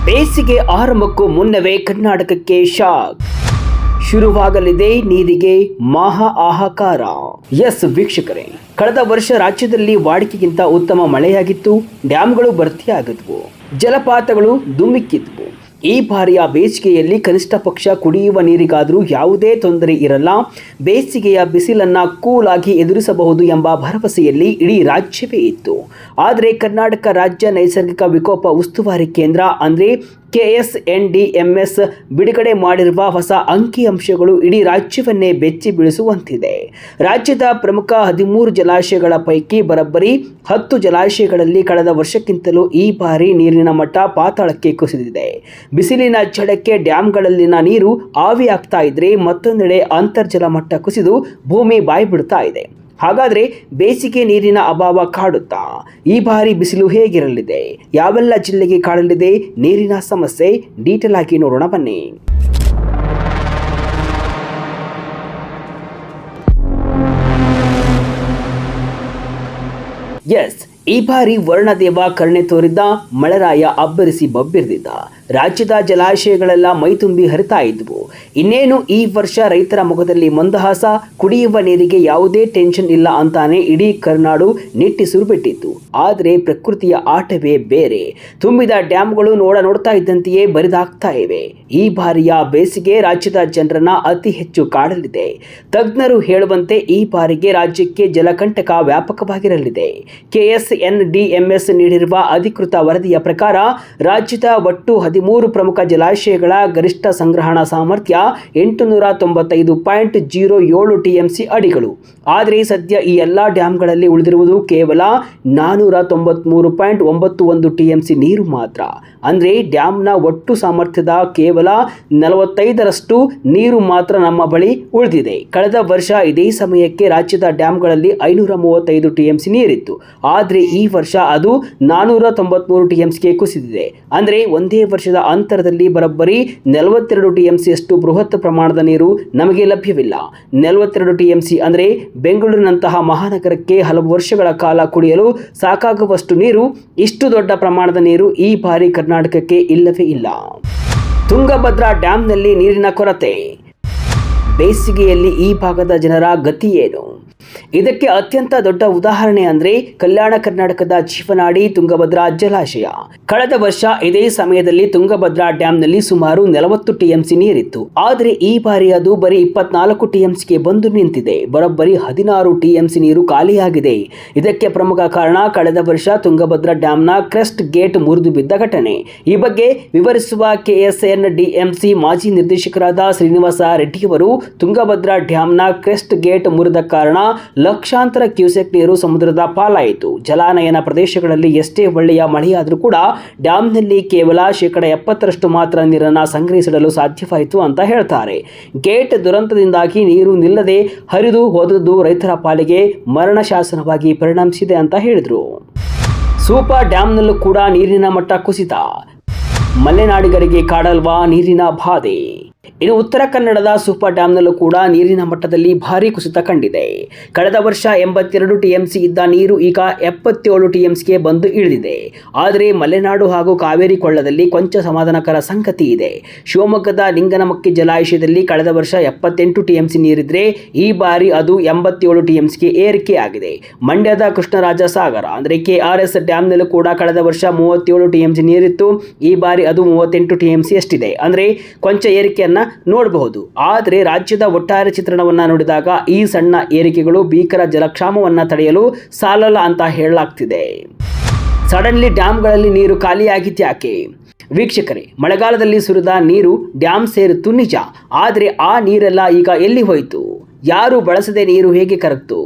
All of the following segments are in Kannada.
ಬೇಸಿಗೆ ಆರಂಭಕ್ಕೂ ಮುನ್ನವೇ ಕರ್ನಾಟಕಕ್ಕೆ ಶಾಕ್. ಶುರುವಾಗಲಿದೆ ನೀರಿಗೆ ಮಹಾ ಹಾಹಾಕಾರ. ಎಸ್ ವೀಕ್ಷಕರೇ, ಕಳೆದ ವರ್ಷ ರಾಜ್ಯದಲ್ಲಿ ವಾಡಿಕೆಗಿಂತ ಉತ್ತಮ ಮಳೆಯಾಗಿತ್ತು. ಡ್ಯಾಂಗಳು ಭರ್ತಿಯಾಗಿದ್ವು, ಜಲಪಾತಗಳು ಧುಮ್ಮಿಕ್ಕಿದ್ವು. ಈ ಬಾರಿಯ ಬೇಸಿಗೆಯಲ್ಲಿ ಕನಿಷ್ಠ ಪಕ್ಷ ಕುಡಿಯುವ ನೀರಿಗಾದರೂ ಯಾವುದೇ ತೊಂದರೆ ಇರಲ್ಲ. ಬೇಸಿಗೆಯ ಬಿಸಿಲನ್ನು ಕೂಲಾಗಿ ಎದುರಿಸಬಹುದು ಎಂಬ ಭರವಸೆಯಲ್ಲಿ ಇಡೀ ರಾಜ್ಯವೇ ಇತ್ತು. ಆದರೆ ಕರ್ನಾಟಕ ರಾಜ್ಯ ನೈಸರ್ಗಿಕ ವಿಕೋಪ ಉಸ್ತುವಾರಿ ಕೇಂದ್ರ ಅಂದರೆ KSNDMS ಬಿಡುಗಡೆ ಮಾಡಿರುವ ಹೊಸ ಅಂಕಿಅಂಶಗಳು ಇಡೀ ರಾಜ್ಯವನ್ನೇ ಬೆಚ್ಚಿ ಬೀಳಿಸುವಂತಿದೆ. ರಾಜ್ಯದ ಪ್ರಮುಖ 13 ಜಲಾಶಯಗಳ ಪೈಕಿ ಬರೋಬ್ಬರಿ 10 ಜಲಾಶಯಗಳಲ್ಲಿ ಕಳೆದ ವರ್ಷಕ್ಕಿಂತಲೂ ಈ ಬಾರಿ ನೀರಿನ ಮಟ್ಟ ಪಾತಾಳಕ್ಕೆ ಕುಸಿದಿದೆ. ಬಿಸಿಲಿನ ಝಳಕ್ಕೆ ಡ್ಯಾಂಗಳಲ್ಲಿನ ನೀರು ಆವಿಯಾಗ್ತಾ ಇದ್ರೆ, ಮತ್ತೊಂದೆಡೆ ಅಂತರ್ಜಲ ಮಟ್ಟ ಕುಸಿದು ಭೂಮಿ ಬಾಯಿ ಬಿಡ್ತಾ ಇದೆ. ಹಾಗಾದರೆ ಬೇಸಿಗೆ ನೀರಿನ ಅಭಾವ ಕಾಡುತ್ತಾ? ಈ ಬಾರಿ ಬಿಸಿಲು ಹೇಗಿರಲಿದೆ? ಯಾವೆಲ್ಲ ಜಿಲ್ಲೆಗೆ ಕಾಡಲಿದೆ ನೀರಿನ ಸಮಸ್ಯೆ? ಡೀಟೇಲ್ ಆಗಿ ನೋಡೋಣ ಬನ್ನಿ. ಎಸ್, ಈ ಬಾರಿ ವರ್ಣದೇವ ಕರುಣೆ ತೋರಿದ್ದ, ಮಳೆರಾಯ ಅಬ್ಬರಿಸಿ ಬಬ್ಬಿರಿದಿದ್ದ. ರಾಜ್ಯದ ಜಲಾಶಯಗಳೆಲ್ಲ ಮೈತುಂಬಿ ಹರಿತಾ ಇದ್ವು. ಇನ್ನೇನು ಈ ವರ್ಷ ರೈತರ ಮುಖದಲ್ಲಿ ಮಂದಹಾಸ, ಕುಡಿಯುವ ನೀರಿಗೆ ಯಾವುದೇ ಟೆನ್ಷನ್ ಇಲ್ಲ ಅಂತಾನೆ ಇಡೀ ಕರ್ನಾಡು ನಿಟ್ಟಿಸುರು ಬಿಟ್ಟಿತ್ತು. ಆದರೆ ಪ್ರಕೃತಿಯ ಆಟವೇ ಬೇರೆ. ತುಂಬಿದ ಡ್ಯಾಂಗಳು ನೋಡ್ತಾ ಇದ್ದಂತೆಯೇ ಬರಿದಾಗ್ತಾ ಇವೆ. ಈ ಬಾರಿಯ ಬೇಸಿಗೆ ರಾಜ್ಯದ ಜನರನ್ನ ಅತಿ ಹೆಚ್ಚು ಕಾಡಲಿದೆ. ತಜ್ಞರು ಹೇಳುವಂತೆ ಈ ಬಾರಿಗೆ ರಾಜ್ಯಕ್ಕೆ ಜಲಕಂಟಕ ವ್ಯಾಪಕವಾಗಿರಲಿದೆ. KSNDMS ನೀಡಿರುವ ಅಧಿಕೃತ ವರದಿಯ ಪ್ರಕಾರ ರಾಜ್ಯದ ಒಟ್ಟು 13 ಪ್ರಮುಖ ಜಲಾಶಯಗಳ ಗರಿಷ್ಠ ಸಂಗ್ರಹಣಾ ಸಾಮರ್ಥ್ಯ 895.07 TMC ಅಡಿಗಳು. ಆದರೆ ಸದ್ಯ ಈ ಎಲ್ಲ ಡ್ಯಾಂಗಳಲ್ಲಿ ಉಳಿದಿರುವುದು ಕೇವಲ 493.91 TMC ನೀರು ಮಾತ್ರ. ಅಂದರೆ ಡ್ಯಾಂನ ಒಟ್ಟು ಸಾಮರ್ಥ್ಯದ ಕೇವಲ 45ರಷ್ಟು ನೀರು ಮಾತ್ರ ನಮ್ಮ ಬಳಿ ಉಳಿದಿದೆ. ಕಳೆದ ವರ್ಷ ಇದೇ ಸಮಯಕ್ಕೆ ರಾಜ್ಯದ ಡ್ಯಾಂಗಳಲ್ಲಿ 535 TMC ನೀರಿತ್ತು. ಆದರೆ ಈ ವರ್ಷ ಅದು 493 TMCಗೆ ಕುಸಿದಿದೆ. ಅಂದರೆ ಒಂದೇ ವರ್ಷದ ಅಂತರದಲ್ಲಿ ಬರೋಬ್ಬರಿ 42 TMC ಅಷ್ಟು ಬೃಹತ್ ಪ್ರಮಾಣದ ನೀರು ನಮಗೆ ಲಭ್ಯವಿಲ್ಲ. 42 TMC ಅಂದರೆ ಬೆಂಗಳೂರಿನಂತಹ ಮಹಾನಗರಕ್ಕೆ ಹಲವು ವರ್ಷಗಳ ಕಾಲ ಕುಡಿಯಲು ಸಾಕಾಗುವಷ್ಟು ನೀರು. ಇಷ್ಟು ದೊಡ್ಡ ಪ್ರಮಾಣದ ನೀರು ಈ ಬಾರಿ ಕರ್ನಾಟಕಕ್ಕೆ ಇಲ್ಲವೇ ಇಲ್ಲ. ತುಂಗಭದ್ರಾ ಡ್ಯಾಂನಲ್ಲಿ ನೀರಿನ ಕೊರತೆ. ಬೇಸಿಗೆಯಲ್ಲಿ ಈ ಭಾಗದ ಜನರ ಗತಿ ಏನು? ಇದಕ್ಕೆ ಅತ್ಯಂತ ದೊಡ್ಡ ಉದಾಹರಣೆ ಅಂದರೆ ಕಲ್ಯಾಣ ಕರ್ನಾಟಕದ ಜೀವನಾಡಿ ತುಂಗಭದ್ರಾ ಜಲಾಶಯ. ಕಳೆದ ವರ್ಷ ಇದೇ ಸಮಯದಲ್ಲಿ ತುಂಗಭದ್ರಾ ಡ್ಯಾಂನಲ್ಲಿ ಸುಮಾರು 40 TMC ನೀರಿತ್ತು. ಆದರೆ ಈ ಬಾರಿ ಅದು ಬರೀ 24 TMCಗೆ ಬಂದು ನಿಂತಿದೆ. ಬರೋಬ್ಬರಿ 16 TMC ನೀರು ಖಾಲಿಯಾಗಿದೆ. ಇದಕ್ಕೆ ಪ್ರಮುಖ ಕಾರಣ ಕಳೆದ ವರ್ಷ ತುಂಗಭದ್ರಾ ಡ್ಯಾಂನ ಕ್ರೆಸ್ಟ್ ಗೇಟ್ ಮುರಿದು ಬಿದ್ದ ಘಟನೆ. ಈ ಬಗ್ಗೆ ವಿವರಿಸುವ KSNDMC ಮಾಜಿ ನಿರ್ದೇಶಕರಾದ ಶ್ರೀನಿವಾಸ ರೆಡ್ಡಿಯವರು, ತುಂಗಭದ್ರಾ ಡ್ಯಾಂನ ಕ್ರೆಸ್ಟ್ ಗೇಟ್ ಮುರಿದ ಕಾರಣ ಲಕ್ಷಾಂತರ ಕ್ಯೂಸೆಕ್ ನೀರು ಸಮುದ್ರದ ಪಾಲಾಯಿತು. ಜಲಾನಯನ ಪ್ರದೇಶಗಳಲ್ಲಿ ಎಷ್ಟೇ ಒಳ್ಳೆಯ ಮಳೆಯಾದರೂ ಕೂಡ ಡ್ಯಾಂನಲ್ಲಿ ಕೇವಲ 70% ಮಾತ್ರ ನೀರನ್ನು ಸಂಗ್ರಹಿಸಿಡಲು ಸಾಧ್ಯವಾಯಿತು ಅಂತ ಹೇಳ್ತಾರೆ. ಗೇಟ್ ದುರಂತದಿಂದಾಗಿ ನೀರು ನಿಲ್ಲದೆ ಹರಿದು ಹೋದದ್ದು ರೈತರ ಪಾಲಿಗೆ ಮರಣ ಶಾಸನವಾಗಿ ಪರಿಣಮಿಸಿದೆ ಅಂತ ಹೇಳಿದರು. ಸೂಪರ್ ಡ್ಯಾಂನಲ್ಲೂ ಕೂಡ ನೀರಿನ ಮಟ್ಟ ಕುಸಿತ. ಮಲೆನಾಡಿಗರಿಗೆ ಕಾಡಲ್ವಾ ನೀರಿನ ಬಾಧೆ? ಇನ್ನು ಉತ್ತರ ಕನ್ನಡದ ಸೂಪರ್ ಡ್ಯಾಂನಲ್ಲೂ ಕೂಡ ನೀರಿನ ಮಟ್ಟದಲ್ಲಿ ಭಾರಿ ಕುಸಿತ ಕಂಡಿದೆ. ಕಳೆದ ವರ್ಷ 82 TMC ಇದ್ದ ನೀರು ಈಗ 77 TMCಗೆ ಬಂದು ಇಳಿದಿದೆ. ಆದರೆ ಮಲೆನಾಡು ಹಾಗೂ ಕಾವೇರಿ ಕೊಳ್ಳದಲ್ಲಿ ಕೊಂಚ ಸಮಾಧಾನಕರ ಸಂಗತಿ ಇದೆ. ಶಿವಮೊಗ್ಗದ ಲಿಂಗನಮಕ್ಕಿ ಜಲಾಶಯದಲ್ಲಿ ಕಳೆದ ವರ್ಷ 78 TMC ನೀರಿದ್ರೆ ಈ ಬಾರಿ ಅದು 87 TMCಗೆ ಏರಿಕೆಯಾಗಿದೆ. ಮಂಡ್ಯದ ಕೃಷ್ಣರಾಜ ಸಾಗರ ಅಂದರೆ KRS ಡ್ಯಾಂನಲ್ಲೂ ಕೂಡ ಕಳೆದ ವರ್ಷ 37 TMC ನೀರಿತ್ತು. ಈ ಬಾರಿ ಅದು 38 TMC ಅಷ್ಟಿದೆ. ಅಂದರೆ ಕೊಂಚ ಏರಿಕೆಯನ್ನು ನೋಡಬಹುದು. ಆದರೆ ರಾಜ್ಯದ ಒಟ್ಟಾರೆ ಚಿತ್ರಣವನ್ನು ನೋಡಿದಾಗ ಈ ಸಣ್ಣ ಏರಿಕೆಗಳು ಭೀಕರ ಜಲಕ್ಷಾಮವನ್ನು ತಡೆಯಲು ಸಾಲಲ್ಲ ಅಂತ ಹೇಳಲಾಗ್ತಿದೆ. ಸಡನ್ಲಿ ಡ್ಯಾಂಗಳಲ್ಲಿ ನೀರು ಖಾಲಿಯಾಗಿದ್ಯಾಕೆ? ವೀಕ್ಷಕರೇ, ಮಳೆಗಾಲದಲ್ಲಿ ಸುರಿದ ನೀರು ಡ್ಯಾಮ್ ಸೇರಿತ್ತು ನಿಜ. ಆದರೆ ಆ ನೀರೆಲ್ಲ ಈಗ ಎಲ್ಲಿ ಹೋಯಿತು? ಯಾರು ಬಳಸದೆ ನೀರು ಹೇಗೆ ಕರಗ್ತು?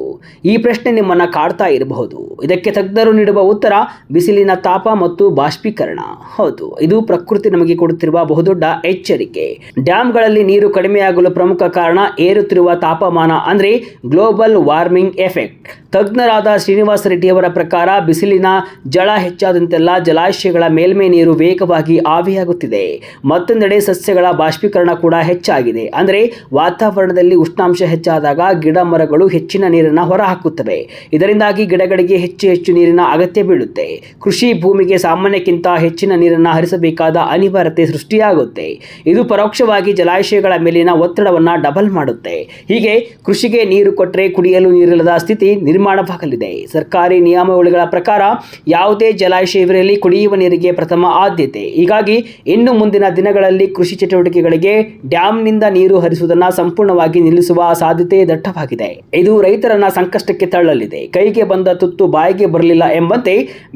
ಈ ಪ್ರಶ್ನೆ ನಿಮ್ಮನ್ನು ಕಾಡ್ತಾ ಇರಬಹುದು. ಇದಕ್ಕೆ ತಜ್ಞರು ನೀಡುವ ಉತ್ತರ ಬಿಸಿಲಿನ ತಾಪ ಮತ್ತು ಬಾಷ್ಪೀಕರಣ. ಹೌದು, ಇದು ಪ್ರಕೃತಿ ನಮಗೆ ಕೊಡುತ್ತಿರುವ ಬಹುದೊಡ್ಡ ಎಚ್ಚರಿಕೆ. ಡ್ಯಾಂಗಳಲ್ಲಿ ನೀರು ಕಡಿಮೆಯಾಗಲು ಪ್ರಮುಖ ಕಾರಣ ಏರುತ್ತಿರುವ ತಾಪಮಾನ ಅಂದರೆ ಗ್ಲೋಬಲ್ ವಾರ್ಮಿಂಗ್ ಎಫೆಕ್ಟ್. ತಜ್ಞರಾದ ಶ್ರೀನಿವಾಸ ರೆಡ್ಡಿಯವರ ಪ್ರಕಾರ ಬಿಸಿಲಿನ ಜಳ ಹೆಚ್ಚಾದಂತೆಲ್ಲ ಜಲಾಶಯಗಳ ಮೇಲ್ಮೈ ನೀರು ವೇಗವಾಗಿ ಆವಿಯಾಗುತ್ತಿದೆ. ಮತ್ತೊಂದೆಡೆ ಸಸ್ಯಗಳ ಬಾಷ್ಪೀಕರಣ ಕೂಡ ಹೆಚ್ಚಾಗಿದೆ. ಅಂದರೆ ವಾತಾವರಣದಲ್ಲಿ ಉಷ್ಣಾಂಶ ಹೆಚ್ಚಾಗಿ ಹೆಚ್ಚಾದಾಗ ಗಿಡ ಮರಗಳು ಹೆಚ್ಚಿನ ನೀರನ್ನು ಹೊರಹಾಕುತ್ತವೆ. ಇದರಿಂದಾಗಿ ಗಿಡಗಳಿಗೆ ಹೆಚ್ಚು ನೀರಿನ ಅಗತ್ಯ ಬೀಳುತ್ತೆ. ಕೃಷಿ ಭೂಮಿಗೆ ಸಾಮಾನ್ಯಕ್ಕಿಂತ ಹೆಚ್ಚಿನ ನೀರನ್ನು ಹರಿಸಬೇಕಾದ ಅನಿವಾರ್ಯತೆ ಸೃಷ್ಟಿಯಾಗುತ್ತೆ. ಇದು ಪರೋಕ್ಷವಾಗಿ ಜಲಾಶಯಗಳ ಮೇಲಿನ ಒತ್ತಡವನ್ನು ಡಬಲ್ ಮಾಡುತ್ತೆ. ಹೀಗೆ ಕೃಷಿಗೆ ನೀರು ಕೊಟ್ಟರೆ ಕುಡಿಯಲು ನೀರಿಲ್ಲದ ಸ್ಥಿತಿ ನಿರ್ಮಾಣವಾಗಲಿದೆ. ಸರ್ಕಾರಿ ನಿಯಮಾವಳಿಗಳ ಪ್ರಕಾರ ಯಾವುದೇ ಜಲಾಶಯವಿರಲಿ ಕುಡಿಯುವ ನೀರಿಗೆ ಪ್ರಥಮ ಆದ್ಯತೆ. ಹೀಗಾಗಿ ಇನ್ನು ಮುಂದಿನ ದಿನಗಳಲ್ಲಿ ಕೃಷಿ ಚಟುವಟಿಕೆಗಳಿಗೆ ಡ್ಯಾಂನಿಂದ ನೀರು ಹರಿಸುವುದನ್ನು ಸಂಪೂರ್ಣವಾಗಿ ನಿಲ್ಲಿಸುವ ಸಾಧ್ಯತೆ ದಟ್ಟವಾಗಿದೆ. ಇದು ರೈತರನ್ನ ಸಂಕಷ್ಟಕ್ಕೆ ತಳ್ಳಲಿದೆ. ಕೈಗೆ ಬಂದ ತುತ್ತು ಬಾಯಿಗೆ ಬರಲಿಲ್ಲ ಎಂಬಂತೆ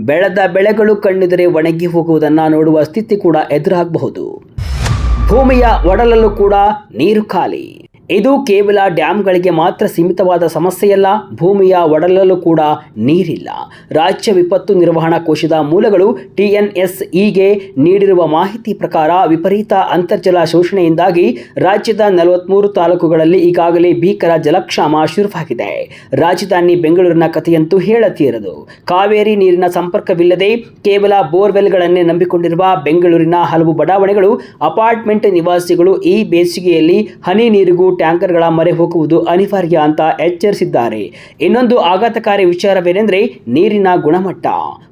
ಬೆಳೆದ ಬೆಳೆಗಳು ಕಣ್ಣಿದರೆ ಒಣಗಿ ಹೋಗುವುದನ್ನು ನೋಡುವ ಸ್ಥಿತಿ ಕೂಡ ಎದುರಾಗಬಹುದು. ಭೂಮಿಯ ಒಡಲಲ್ಲೂ ಕೂಡ ನೀರು ಖಾಲಿ. ಇದು ಕೇವಲ ಡ್ಯಾಂಗಳಿಗೆ ಮಾತ್ರ ಸೀಮಿತವಾದ ಸಮಸ್ಯೆಯಲ್ಲ, ಭೂಮಿಯ ಒಡಲಲ್ಲೂ ಕೂಡ ನೀರಿಲ್ಲ. ರಾಜ್ಯ ವಿಪತ್ತು ನಿರ್ವಹಣಾ ಕೋಶದ ಮೂಲಗಳು TNSEಗೆ ನೀಡಿರುವ ಮಾಹಿತಿ ಪ್ರಕಾರ ವಿಪರೀತ ಅಂತರ್ಜಲ ಶೋಷಣೆಯಿಂದಾಗಿ ರಾಜ್ಯದ 43 ತಾಲೂಕುಗಳಲ್ಲಿ ಈಗಾಗಲೇ ಭೀಕರ ಜಲಕ್ಷಾಮ ಶುರುವಾಗಿದೆ. ರಾಜಧಾನಿ ಬೆಂಗಳೂರಿನ ಕಥೆಯಂತೂ ಹೇಳತೀರದು. ಕಾವೇರಿ ನೀರಿನ ಸಂಪರ್ಕವಿಲ್ಲದೆ ಕೇವಲ ಬೋರ್ವೆಲ್ಗಳನ್ನೇ ನಂಬಿಕೊಂಡಿರುವ ಬೆಂಗಳೂರಿನ ಹಲವು ಬಡಾವಣೆಗಳು, ಅಪಾರ್ಟ್ಮೆಂಟ್ ನಿವಾಸಿಗಳು ಈ ಬೇಸಿಗೆಯಲ್ಲಿ ಹನಿ ನೀರಿಗೂ ಟ್ಯಾಂಕರ್ಗಳ ಮೊರೆ ಹೋಗುವುದು ಅನಿವಾರ್ಯ ಅಂತ ಎಚ್ಚರಿಸಿದ್ದಾರೆ. ಇನ್ನೊಂದು ಆಘಾತಕಾರಿ ವಿಚಾರವೇನೆಂದರೆ ನೀರಿನ ಗುಣಮಟ್ಟ.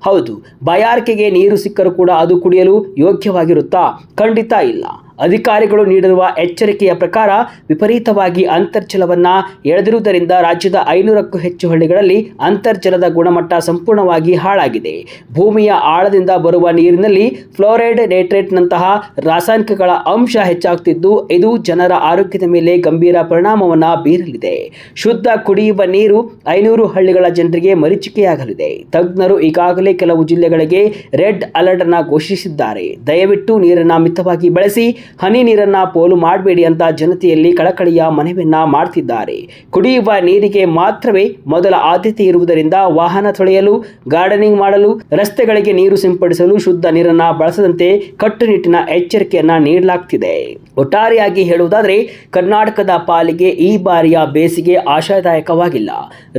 ಹೌದು, ಬಾಯಾರಿಕೆಗೆ ನೀರು ಸಿಕ್ಕರೂ ಕೂಡ ಅದು ಕುಡಿಯಲು ಯೋಗ್ಯವಾಗಿರುತ್ತಾ? ಖಂಡಿತ ಇಲ್ಲ. ಅಧಿಕಾರಿಗಳು ನೀಡಿರುವ ಎಚ್ಚರಿಕೆಯ ಪ್ರಕಾರ ವಿಪರೀತವಾಗಿ ಅಂತರ್ಜಲವನ್ನು ಎಳೆದಿರುವುದರಿಂದ ರಾಜ್ಯದ 500ಕ್ಕೂ ಹೆಚ್ಚು ಹಳ್ಳಿಗಳಲ್ಲಿ ಅಂತರ್ಜಲದ ಗುಣಮಟ್ಟ ಸಂಪೂರ್ಣವಾಗಿ ಹಾಳಾಗಿದೆ. ಭೂಮಿಯ ಆಳದಿಂದ ಬರುವ ನೀರಿನಲ್ಲಿ ಫ್ಲೋರೈಡ್, ನೈಟ್ರೇಟ್ನಂತಹ ರಾಸಾಯನಿಕಗಳ ಅಂಶ ಹೆಚ್ಚಾಗುತ್ತಿದ್ದು ಇದು ಜನರ ಆರೋಗ್ಯದ ಮೇಲೆ ಗಂಭೀರ ಪರಿಣಾಮವನ್ನು ಬೀರಲಿದೆ. ಶುದ್ಧ ಕುಡಿಯುವ ನೀರು 500 ಹಳ್ಳಿಗಳ ಜನರಿಗೆ ಮರೀಚಿಕೆಯಾಗಲಿದೆ. ತಜ್ಞರು ಈಗಾಗಲೇ ಕೆಲವು ಜಿಲ್ಲೆಗಳಿಗೆ ರೆಡ್ ಅಲರ್ಟ್ ಅನ್ನು ಘೋಷಿಸಿದ್ದಾರೆ. ದಯವಿಟ್ಟು ನೀರನ್ನು ಮಿತವಾಗಿ ಬಳಸಿ, ಹನಿ ನೀರನ್ನ ಪೋಲು ಮಾಡಬೇಡಿ ಅಂತ ಜನತೆಯಲ್ಲಿ ಕಳಕಳಿಯ ಮನವಿಯನ್ನ ಮಾಡ್ತಿದ್ದಾರೆ. ಕುಡಿಯುವ ನೀರಿಗೆ ಮಾತ್ರವೇ ಮೊದಲ ಆದ್ಯತೆ ಇರುವುದರಿಂದ ವಾಹನ ತೊಳೆಯಲು, ಗಾರ್ಡನಿಂಗ್ ಮಾಡಲು, ರಸ್ತೆಗಳಿಗೆ ನೀರು ಸಿಂಪಡಿಸಲು ಶುದ್ಧ ನೀರನ್ನ ಬಳಸದಂತೆ ಕಟ್ಟುನಿಟ್ಟಿನ ಎಚ್ಚರಿಕೆಯನ್ನ ನೀಡಲಾಗ್ತಿದೆ. ಒಟ್ಟಾರೆಯಾಗಿ ಹೇಳುವುದಾದರೆ ಕರ್ನಾಟಕದ ಪಾಲಿಗೆ ಈ ಬಾರಿಯ ಬೇಸಿಗೆ ಆಶಾದಾಯಕವಾಗಿಲ್ಲ.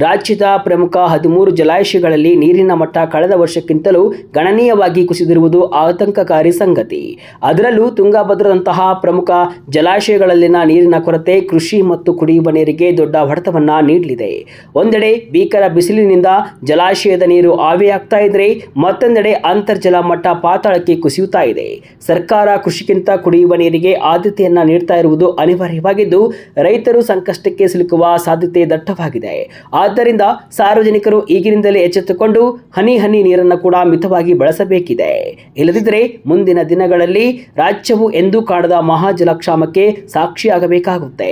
ರಾಜ್ಯದ ಪ್ರಮುಖ 13 ಜಲಾಶಯಗಳಲ್ಲಿ ನೀರಿನ ಮಟ್ಟ ಕಳೆದ ವರ್ಷಕ್ಕಿಂತಲೂ ಗಣನೀಯವಾಗಿ ಕುಸಿದಿರುವುದು ಆತಂಕಕಾರಿ ಸಂಗತಿ. ಅದರಲ್ಲೂ ತುಂಗಭದ್ರಾ ಪ್ರಮುಖ ಜಲಾಶಯಗಳಲ್ಲಿನ ನೀರಿನ ಕೊರತೆ ಕೃಷಿ ಮತ್ತು ಕುಡಿಯುವ ನೀರಿಗೆ ದೊಡ್ಡ ಹೊಡೆತವನ್ನ ನೀಡಲಿದೆ. ಒಂದೆಡೆ ಭೀಕರ ಬಿಸಿಲಿನಿಂದ ಜಲಾಶಯದ ನೀರು ಆವಿಯಾಗ್ತಾ ಇದ್ರೆ, ಮತ್ತೊಂದೆಡೆ ಅಂತರ್ಜಲ ಮಟ್ಟ ಪಾತಾಳಕ್ಕೆ ಕುಸಿಯುತ್ತಾ ಇದೆ. ಸರ್ಕಾರ ಕೃಷಿಗಿಂತ ಕುಡಿಯುವ ನೀರಿಗೆ ಆದ್ಯತೆಯನ್ನ ನೀಡ್ತಾ ಇರುವುದು ಅನಿವಾರ್ಯವಾಗಿದ್ದು ರೈತರು ಸಂಕಷ್ಟಕ್ಕೆ ಸಿಲುಕುವ ಸಾಧ್ಯತೆ ದಟ್ಟವಾಗಿದೆ. ಆದ್ದರಿಂದ ಸಾರ್ವಜನಿಕರು ಈಗಿನಿಂದಲೇ ಎಚ್ಚೆತ್ತುಕೊಂಡು ಹನಿ ನೀರನ್ನು ಕೂಡ ಮಿತವಾಗಿ ಬಳಸಬೇಕಿದೆ. ಇಲ್ಲದಿದ್ದರೆ ಮುಂದಿನ ದಿನಗಳಲ್ಲಿ ರಾಜ್ಯವು ಎಂದೂ ಕಾಣದ ಮಹಾ ಜಲಕ್ಷಾಮಕ್ಕೆ ಸಾಕ್ಷಿಯಾಗಬೇಕಾಗುತ್ತೆ.